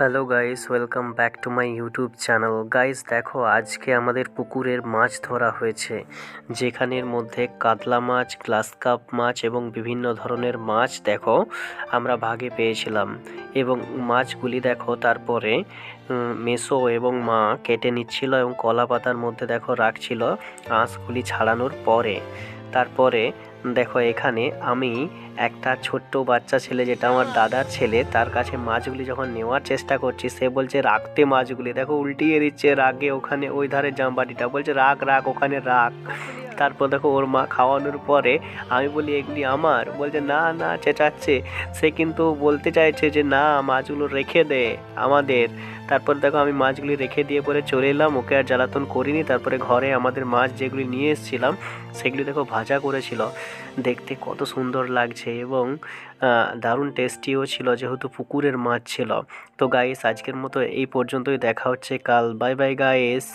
Hello guys, welcome back to my YouTube channel. Guys দেখো, আজকে আমাদের পুকুরের মাছ ধরা হয়েছে, যেখানের মধ্যে কাতলা মাছ, গ্লাস কাপ মাছ এবং বিভিন্ন ধরনের মাছ দেখো আমরা ভাগে পেয়েছিলাম। এবং মাছগুলি দেখো তারপরে মেসো এবং মা কেটে নিচ্ছিল এবং কলা পাতার মধ্যে দেখো রাখছিল আঁশগুলি ছাড়ানোর পরে। তারপরে দেখো এখানে আমি একটা ছোট্ট বাচ্চা ছেলে, যেটা আমার দাদার ছেলে, তার কাছে মাছগুলি যখন নেওয়ার চেষ্টা করছি, সে বলছে রাখতে মাছগুলি, দেখো উল্টিয়ে দিচ্ছে রাগে। ওখানে ওই ধারে জামবাটিটা বলছে রাখ রাখ ওখানে রাখ। তারপর দেখো ওর মা খাওয়ানোর পরে আমি বলি এগুলি আমার, বলছে না না চেঁচাচ্ছে। সে কিন্তু বলতে চাইছে যে না, মাছগুলো রেখে দে আমাদের। তারপর দেখো আমি মাছগুলি রেখে দিয়ে পরে চলে এলাম, ওকে আর জ্বালাতন করিনি। তারপরে ঘরে আমাদের মাছ যেগুলি নিয়ে এসেছিলাম সেগুলি দেখো ভাজা করেছিল, দেখতে কত সুন্দর লাগছে এবং দারুণ টেস্টিও ছিল, যেহেতু পুকুরের মাছ ছিল। তো গাইস, আজকের মতো এই পর্যন্তই, দেখা হচ্ছে কাল। Bye bye guys.